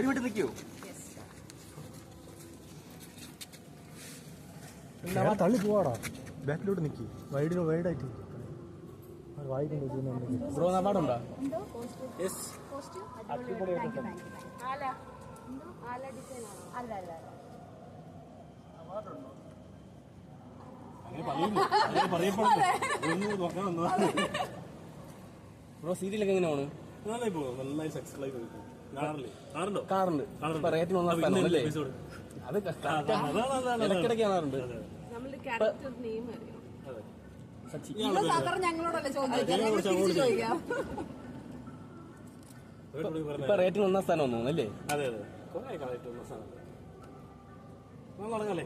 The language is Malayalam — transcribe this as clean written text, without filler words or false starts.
ഒരു മിനിറ്റ് നിൽക്കൂ. തള്ളി പോവാടാ, ബാക്കിലോട്ട് നിൽക്കി, വൈഡായിട്ട് വായിക്കണ്ടോ. ബ്രോ പാടുണ്ടോ? ബ്രോ സീരിയലൊക്കെ എങ്ങനെ പോണ്? നന്നായി സക്സസ്ഫുൾ ആയി കാണാറുണ്ട്. റേറ്റിംഗ് ഒന്നാം സ്ഥാനമല്ലേ? അത് ഇടയ്ക്കിടയ്ക്ക് കാണാറുണ്ട്. ഇപ്പൊ റേറ്റിംഗ് ഒന്നാം സ്ഥാനം ഒന്നും അല്ലേ? അതെ അതെ, കുറെ റേറ്റ് ഒന്നാം സ്ഥാനം. തുടങ്ങാല്ലേ?